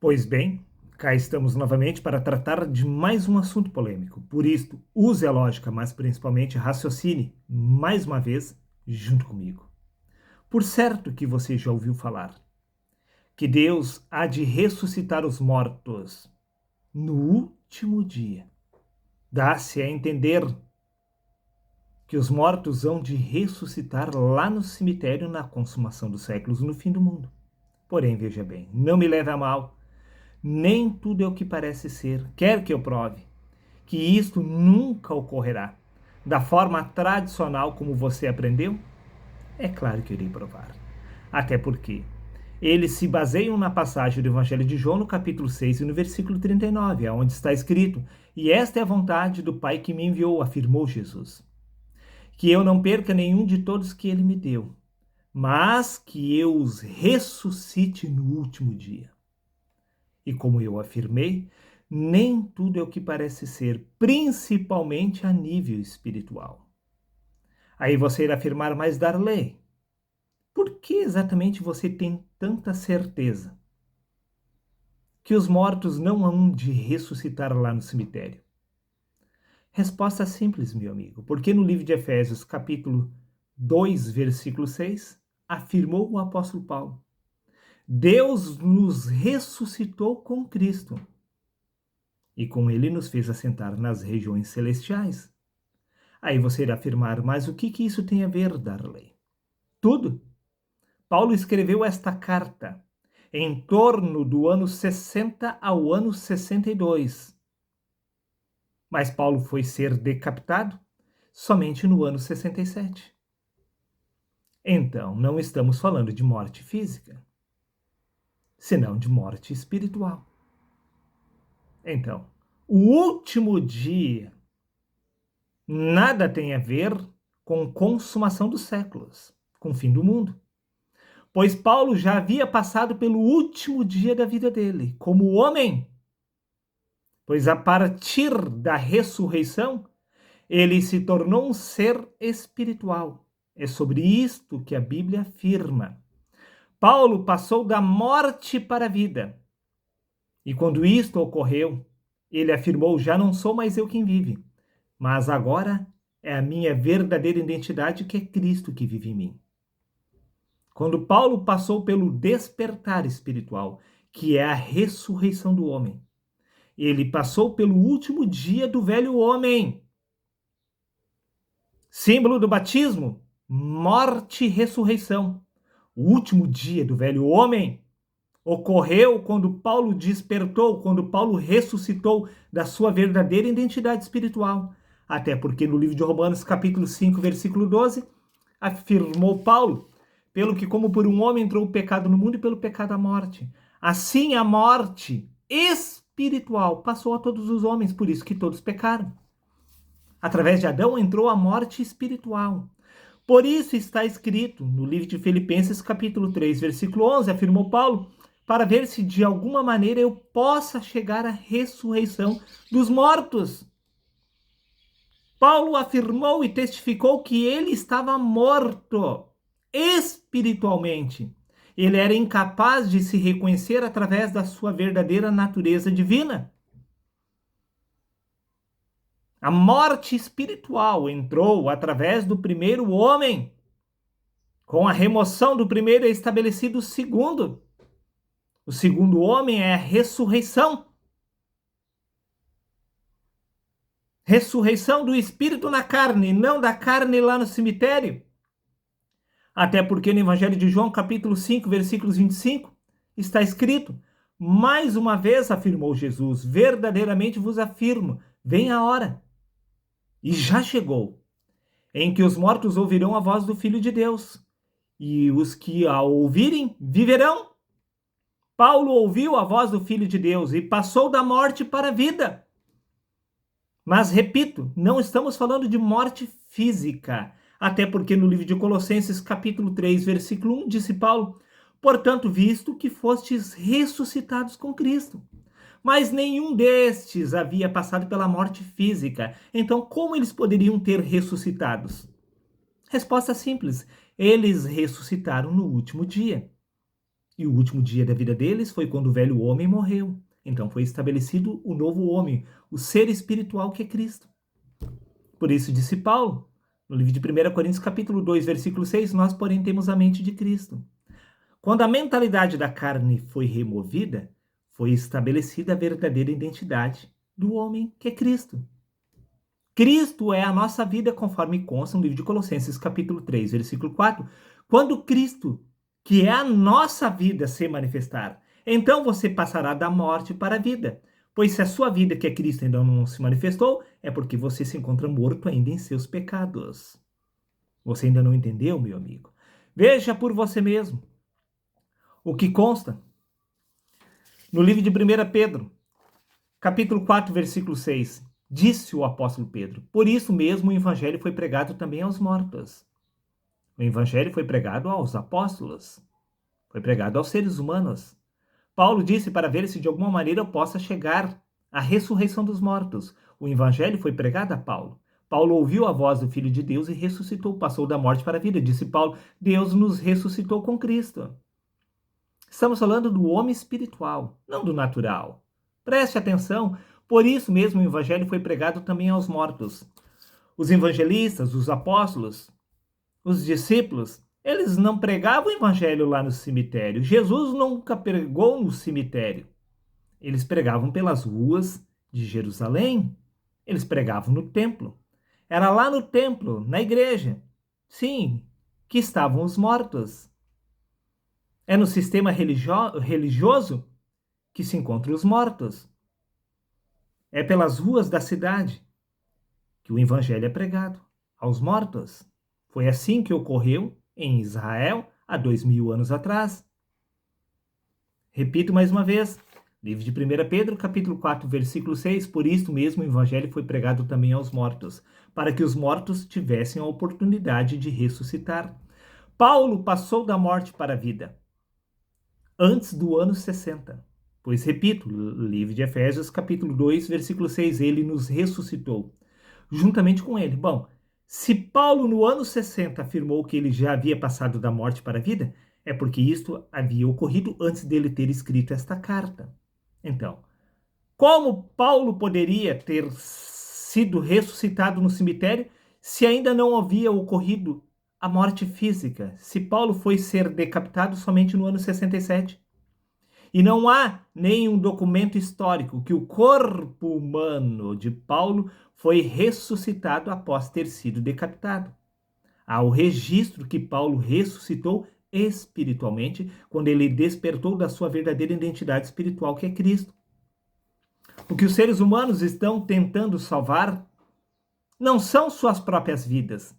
Pois bem, cá estamos novamente para tratar de mais um assunto polêmico. Por isto, use a lógica, mas principalmente raciocine, mais uma vez, junto comigo. Por certo que você já ouviu falar que Deus há de ressuscitar os mortos no último dia. Dá-se a entender que os mortos hão de ressuscitar lá no cemitério na consumação dos séculos, no fim do mundo. Porém, veja bem, não me leve a mal. Nem tudo é o que parece ser. Quer que eu prove que isto nunca ocorrerá da forma tradicional como você aprendeu? É claro que eu irei provar. Até porque eles se baseiam na passagem do Evangelho de João, no capítulo 6 e no versículo 39, onde está escrito: "E esta é a vontade do Pai que me enviou", afirmou Jesus, "que eu não perca nenhum de todos que ele me deu, mas que eu os ressuscite no último dia." E como eu afirmei, nem tudo é o que parece ser, principalmente a nível espiritual. Aí você irá afirmar, mas Darley, por que exatamente você tem tanta certeza que os mortos não hão de ressuscitar lá no cemitério? Resposta simples, meu amigo, porque no livro de Efésios, capítulo 2, versículo 6, afirmou o apóstolo Paulo: Deus nos ressuscitou com Cristo e com ele nos fez assentar nas regiões celestiais. Aí você irá afirmar, mas o que isso tem a ver, Darley? Tudo. Paulo escreveu esta carta em torno do ano 60 ao ano 62. Mas Paulo foi ser decapitado somente no ano 67. Então, não estamos falando de morte física, senão de morte espiritual. Então, o último dia nada tem a ver com consumação dos séculos, com o fim do mundo. Pois Paulo já havia passado pelo último dia da vida dele, como homem. Pois a partir da ressurreição, ele se tornou um ser espiritual. É sobre isto que a Bíblia afirma. Paulo passou da morte para a vida. E quando isto ocorreu, ele afirmou: já não sou mais eu quem vive, mas agora é a minha verdadeira identidade, que é Cristo que vive em mim. Quando Paulo passou pelo despertar espiritual, que é a ressurreição do homem, ele passou pelo último dia do velho homem. Símbolo do batismo, morte e ressurreição. O último dia do velho homem ocorreu quando Paulo despertou, quando Paulo ressuscitou da sua verdadeira identidade espiritual. Até porque no livro de Romanos, capítulo 5, versículo 12, afirmou Paulo: pelo que como por um homem entrou o pecado no mundo e pelo pecado a morte, assim a morte espiritual passou a todos os homens, por isso que todos pecaram. Através de Adão entrou a morte espiritual. Por isso está escrito no livro de Filipenses, capítulo 3, versículo 11, afirmou Paulo: para ver se de alguma maneira eu possa chegar à ressurreição dos mortos. Paulo afirmou e testificou que ele estava morto espiritualmente. Ele era incapaz de se reconhecer através da sua verdadeira natureza divina. A morte espiritual entrou através do primeiro homem. Com a remoção do primeiro é estabelecido o segundo. O segundo homem é a ressurreição. Ressurreição do espírito na carne, não da carne lá no cemitério. Até porque no Evangelho de João, capítulo 5, versículos 25, está escrito: mais uma vez afirmou Jesus, verdadeiramente vos afirmo, vem a hora, e já chegou, em que os mortos ouvirão a voz do Filho de Deus, e os que a ouvirem viverão. Paulo ouviu a voz do Filho de Deus e passou da morte para a vida. Mas, repito, não estamos falando de morte física, até porque no livro de Colossenses, capítulo 3, versículo 1, disse Paulo: portanto, visto que fostes ressuscitados com Cristo. Mas nenhum destes havia passado pela morte física, então como eles poderiam ter ressuscitados? Resposta simples: eles ressuscitaram no último dia. E o último dia da vida deles foi quando o velho homem morreu. Então foi estabelecido o novo homem, o ser espiritual que é Cristo. Por isso disse Paulo, no livro de 1 Coríntios capítulo 2, versículo 6, nós, porém, temos a mente de Cristo. Quando a mentalidade da carne foi removida, foi estabelecida a verdadeira identidade do homem, que é Cristo. Cristo é a nossa vida, conforme consta no livro de Colossenses capítulo 3, versículo 4. Quando Cristo, que é a nossa vida, se manifestar, então você passará da morte para a vida. Pois se a sua vida, que é Cristo, ainda não se manifestou, é porque você se encontra morto ainda em seus pecados. Você ainda não entendeu, meu amigo? Veja por você mesmo o que consta no livro de 1 Pedro, capítulo 4, versículo 6. Disse o apóstolo Pedro: por isso mesmo o evangelho foi pregado também aos mortos. O evangelho foi pregado aos apóstolos, foi pregado aos seres humanos. Paulo disse para ver se de alguma maneira eu possa chegar à ressurreição dos mortos. O evangelho foi pregado a Paulo. Paulo ouviu a voz do Filho de Deus e ressuscitou, passou da morte para a vida. Disse Paulo: Deus nos ressuscitou com Cristo. Estamos falando do homem espiritual, não do natural. Preste atenção, por isso mesmo o evangelho foi pregado também aos mortos. Os evangelistas, os apóstolos, os discípulos, eles não pregavam o evangelho lá no cemitério. Jesus nunca pregou no cemitério. Eles pregavam pelas ruas de Jerusalém. Eles pregavam no templo. Era lá no templo, na igreja, sim, que estavam os mortos. É no sistema religioso que se encontram os mortos. É pelas ruas da cidade que o evangelho é pregado aos mortos. Foi assim que ocorreu em Israel há 2000 anos atrás. Repito mais uma vez, livro de 1 Pedro, capítulo 4, versículo 6, por isso mesmo o evangelho foi pregado também aos mortos, para que os mortos tivessem a oportunidade de ressuscitar. Paulo passou da morte para a vida antes do ano 60. Pois, repito, livro de Efésios, capítulo 2, versículo 6, ele nos ressuscitou, juntamente com ele. Bom, se Paulo no ano 60 afirmou que ele já havia passado da morte para a vida, é porque isto havia ocorrido antes dele ter escrito esta carta. Então, como Paulo poderia ter sido ressuscitado no cemitério se ainda não havia ocorrido a morte física? Se Paulo foi ser decapitado somente no ano 67. E não há nenhum documento histórico que o corpo humano de Paulo foi ressuscitado após ter sido decapitado. Há o registro que Paulo ressuscitou espiritualmente quando ele despertou da sua verdadeira identidade espiritual, que é Cristo. O que os seres humanos estão tentando salvar não são suas próprias vidas,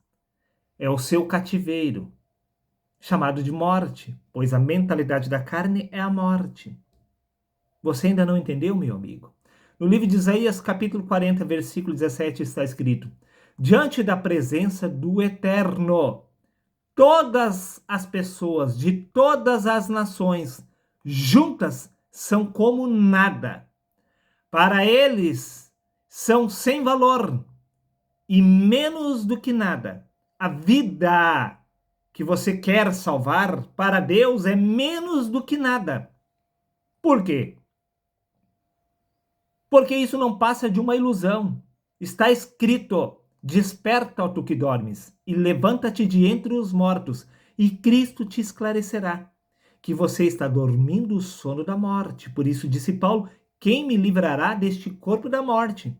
é o seu cativeiro, chamado de morte, pois a mentalidade da carne é a morte. Você ainda não entendeu, meu amigo? No livro de Isaías, capítulo 40, versículo 17, está escrito: diante da presença do Eterno, todas as pessoas de todas as nações juntas são como nada. Para eles são sem valor e menos do que nada. A vida que você quer salvar para Deus é menos do que nada. Por quê? Porque isso não passa de uma ilusão. Está escrito: desperta, ó tu que dormes, e levanta-te de entre os mortos, e Cristo te esclarecerá que você está dormindo o sono da morte. Por isso disse Paulo: quem me livrará deste corpo da morte?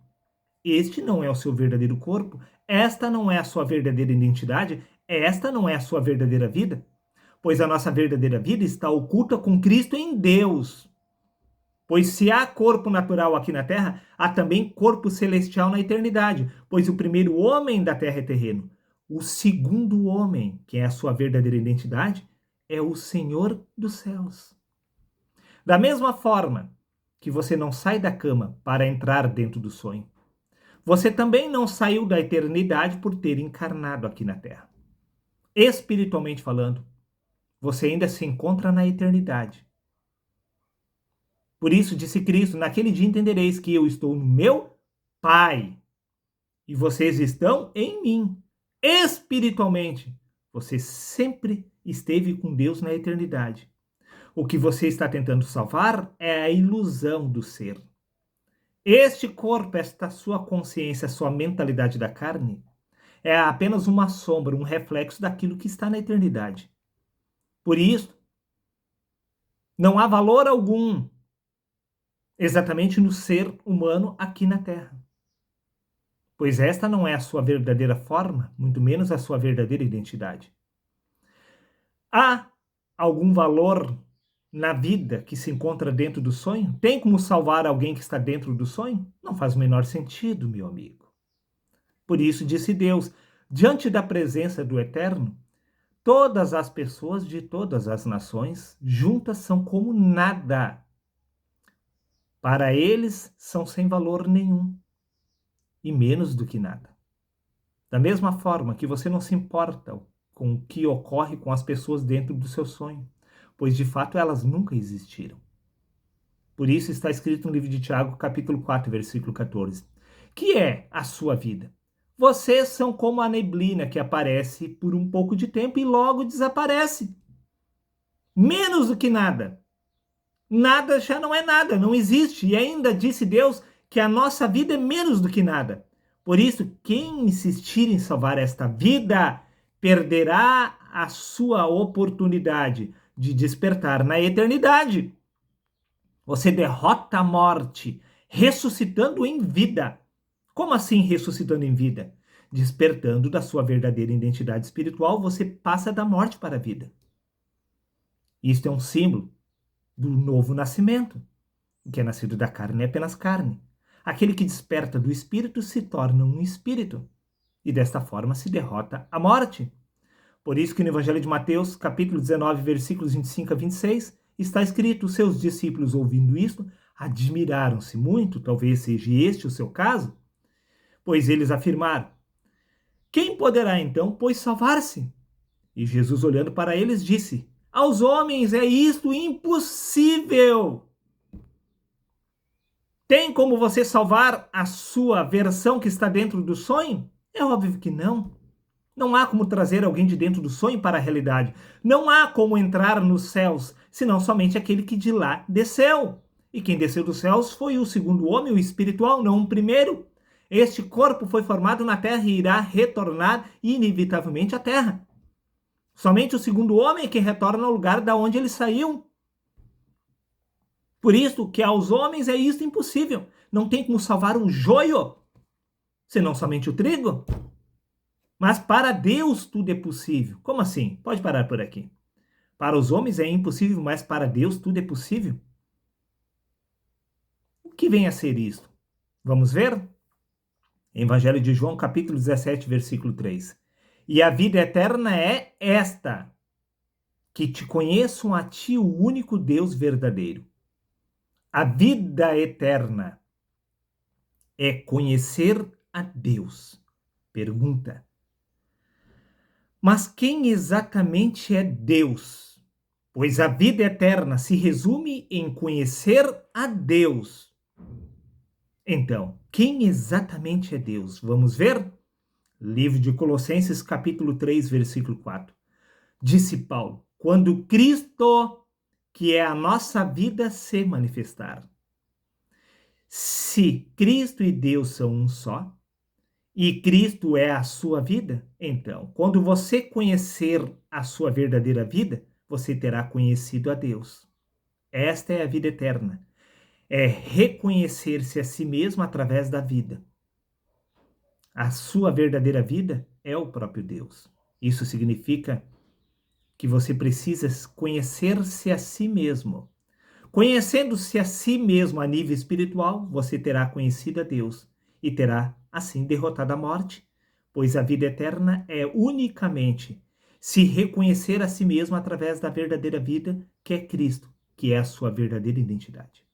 Este não é o seu verdadeiro corpo, esta não é a sua verdadeira identidade, esta não é a sua verdadeira vida, pois a nossa verdadeira vida está oculta com Cristo em Deus. Pois se há corpo natural aqui na terra, há também corpo celestial na eternidade, pois o primeiro homem da terra é terreno. O segundo homem, que é a sua verdadeira identidade, é o Senhor dos céus. Da mesma forma que você não sai da cama para entrar dentro do sonho, você também não saiu da eternidade por ter encarnado aqui na terra. Espiritualmente falando, você ainda se encontra na eternidade. Por isso, disse Cristo, naquele dia entendereis que eu estou no meu Pai e vocês estão em mim. Espiritualmente, você sempre esteve com Deus na eternidade. O que você está tentando salvar é a ilusão do ser. Este corpo, esta sua consciência, sua mentalidade da carne, é apenas uma sombra, um reflexo daquilo que está na eternidade. Por isso, não há valor algum exatamente no ser humano aqui na Terra. Pois esta não é a sua verdadeira forma, muito menos a sua verdadeira identidade. Há algum valor na vida que se encontra dentro do sonho? Tem como salvar alguém que está dentro do sonho? Não faz o menor sentido, meu amigo. Por isso disse Deus, diante da presença do Eterno, todas as pessoas de todas as nações juntas são como nada. Para eles são sem valor nenhum e menos do que nada. Da mesma forma que você não se importa com o que ocorre com as pessoas dentro do seu sonho, pois de fato elas nunca existiram. Por isso está escrito no livro de Tiago, capítulo 4, versículo 14, que é a sua vida. Vocês são como a neblina que aparece por um pouco de tempo e logo desaparece. Menos do que nada. Nada já não é nada, não existe. E ainda disse Deus que a nossa vida é menos do que nada. Por isso, quem insistir em salvar esta vida perderá a sua oportunidade de despertar na eternidade. Você derrota a morte, ressuscitando em vida. Como assim ressuscitando em vida? Despertando da sua verdadeira identidade espiritual, você passa da morte para a vida. Isto é um símbolo do novo nascimento. O que é nascido da carne é apenas carne. Aquele que desperta do espírito se torna um espírito. E desta forma se derrota a morte. Por isso que no Evangelho de Mateus, capítulo 19, versículos 25 a 26, está escrito: os seus discípulos, ouvindo isto, admiraram-se muito, talvez seja este o seu caso, pois eles afirmaram: quem poderá então, pois, salvar-se? E Jesus, olhando para eles, disse: aos homens é isto impossível. Tem como você salvar a sua versão que está dentro do sonho? É óbvio que não. Não há como trazer alguém de dentro do sonho para a realidade. Não há como entrar nos céus, senão somente aquele que de lá desceu. E quem desceu dos céus foi o segundo homem, o espiritual, não o primeiro. Este corpo foi formado na terra e irá retornar inevitavelmente à terra. Somente o segundo homem é que retorna ao lugar da onde ele saiu. Por isso que aos homens é isto impossível. Não tem como salvar um joio, senão somente o trigo. Mas para Deus tudo é possível. Como assim? Pode parar por aqui. Para os homens é impossível, mas para Deus tudo é possível. O que vem a ser isto? Vamos ver? Evangelho de João, capítulo 17, versículo 3. E a vida eterna é esta, que te conheçam a ti, o único Deus verdadeiro. A vida eterna é conhecer a Deus. Pergunta: mas quem exatamente é Deus? Pois a vida eterna se resume em conhecer a Deus. Então, quem exatamente é Deus? Vamos ver? Livro de Colossenses, capítulo 3, versículo 4. Disse Paulo: quando Cristo, que é a nossa vida, se manifestar. Se Cristo e Deus são um só, e Cristo é a sua vida, então, quando você conhecer a sua verdadeira vida, você terá conhecido a Deus. Esta é a vida eterna. É reconhecer-se a si mesmo através da vida. A sua verdadeira vida é o próprio Deus. Isso significa que você precisa conhecer-se a si mesmo. Conhecendo-se a si mesmo a nível espiritual, você terá conhecido a Deus e terá, assim, derrotado a morte, pois a vida eterna é unicamente se reconhecer a si mesmo através da verdadeira vida, que é Cristo, que é a sua verdadeira identidade.